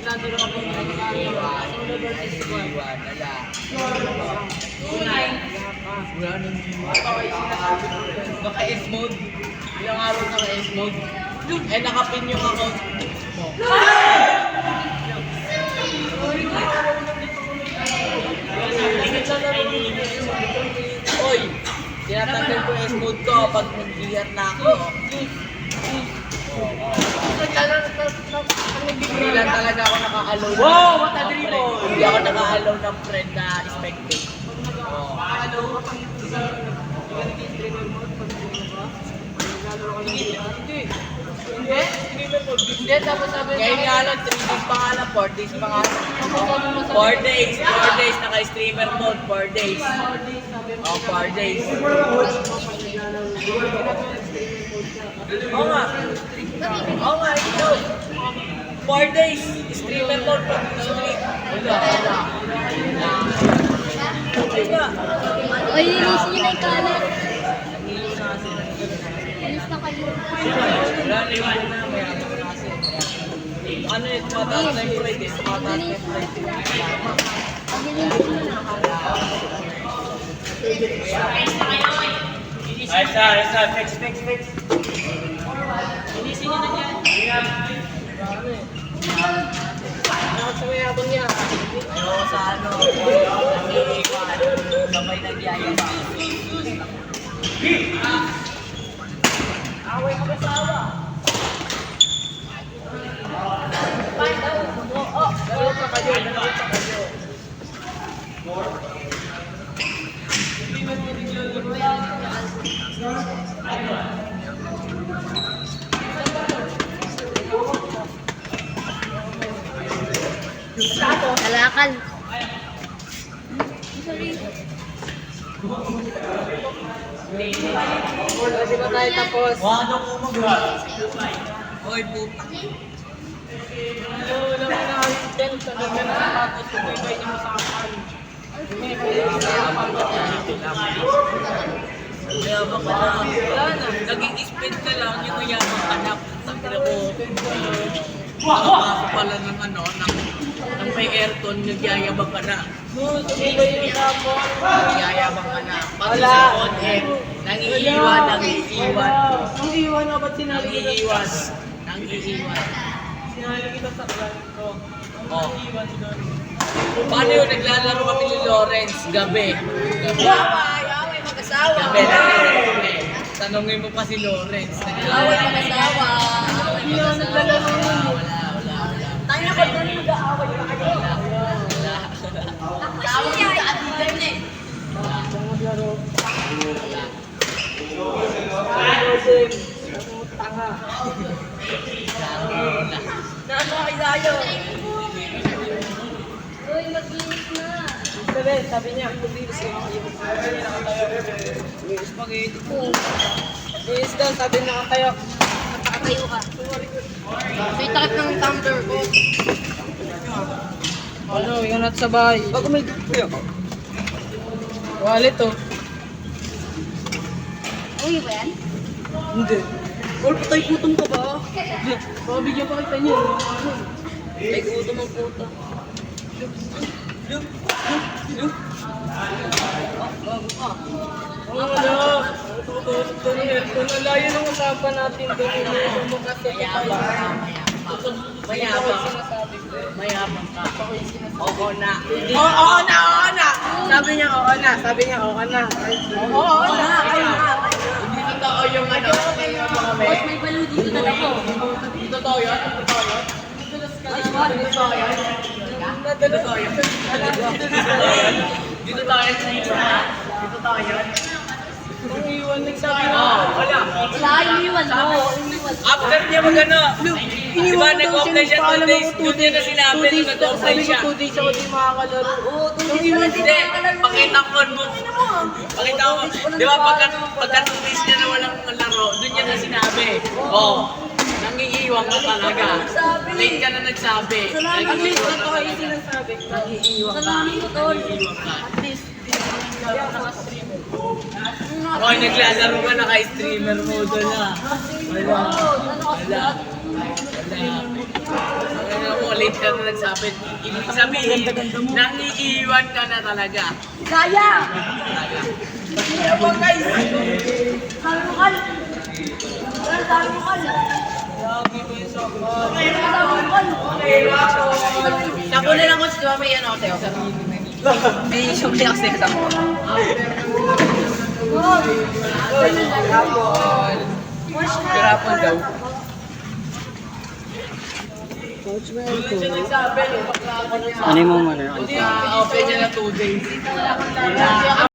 naglalaro ako ng solo versus squad. Wala nang naka-S mode. Ilang araw naka-S mode. Eh, nakapin yung account mo. Oy, tinatanggal ko yung S mode ko pag nag-VR na ako. Hindi lang talaga ako naka-allow na. Wow, what a dribble! Hindi ako naka-allow ng friend na spectate. Hindi, tapos sabi Ngayon nga lang, 3 days pa nga lang, 4 days pa nga lang. 4 days, naka-streamer mode, 4 days. Oh, 4 days. Oo nga. Oo nga, ito. 4 days, streamer mode, pag-stream. Wala. Ay, linisin niyo na yung kanan. Linis na kayo. Wala na yung na, may ano na kasi. Ano yun, mataas na yung pride eh. Mataas na yung pride eh. Linisin niyo na. Ayos, fix. Linisin niyo na yan. Nakot sa may abang niya. Pero sa ano, nangiiwan, sabay nagyayabang. Away ka kasawa. Dalawa pa kayo. Kalakal. Sorry. Di ba tayo tapos? Wano ko mag-run. Hoy, puta. Ano naman na assistant, sabi ka na tapos kumibay niya mo sa kapan. Kaya ba ka na? Wala na. Naging spin ka lang, yung mayabang ka na. Tangkila ko. Nakapasok pala ng ano, ng may aircon, nagyayabang ka na. Kumibay yung kapon. Nagyayabang ka na. Pati sa on-air, nangiiwan. Nang iwan na ba't sinali kita? Nangiiwan. Sinali kita sa klan ko. Oh. Nang iwan doon. Paano yun? Naglalaro kami ni Lawrence, gabi. Away, mag-asawa. Gabi, naglalaro kami. Tanongin mo pa si Lawrence. Away, mag-asawa. Hindi naman naglalaro yun. Wala. Tayo na ba doon mag-aaway pa kayo? Away yung kaatigan niya eh. Maglaro. Tanga. Naano kayo tayo? Uy, mag-inis na. Sabi niya, kubilis ka kayo. Spaghetti. Bilis daw, sabi nakatayo. Nakatayo ka. May takip ng tumbler ko. Ano, ingat sa bahay. Bago may kuya ko. Wallet to. Uy, ba yan? Hindi. Or patay gutom ka ba? Mabigyan pa kita niya. May gutom ang puta. Wala. Tutulog doon aircon. Alayo ng usapan natin doon. Hindi mo kasi Mayabang. Mayabang ka. Oo na. Oo na. Sabi niya oo na. Oo na. Hindi totoo yung ano. Boss, may balo dito na ako. Hindi totoo yun? Totoo yun? Ay, sorry. Totoo yun? Totoo yun? Hindi totoo yun sa iyo. Hindi totoo yun? Ang iwan nagsabi na. Oo, wala. Wala, iniwan mo. After niya mag-ano, di ba nag-offline siya 2 days, doon niya na sinabi nung nag-offline siya. 2 days ako di makakalaro. Oo, 2 days na Hindi, pakita ko mo. Pakita ko. Di ba pagka 2 days niya na walang laro, doon niya na sinabi. Nangiiwan ka talaga. Late ka na nagsabi. Salamat mo Nangiiwan ito ka ay talaga. sinasabi. Nangiiwan ka. Salamat ko, tol. Nangiiwan ka. At least, kaya naka-stream. Hoy, naglalaro ka naka-streamer mode na. Wala. Wala. Wala mo, late late ka na nagsabi. Ibig sabihin, nangiiwan ka na talaga. Kaya! Talaga. Salukal! Salukal! Sabo na lang ko si may ano kasi ako. May sumli ako sa isang ko. Pirapon daw. Doon siya nagsabi, nung bakla ako ng Ano mo muna? open niya na 2 days.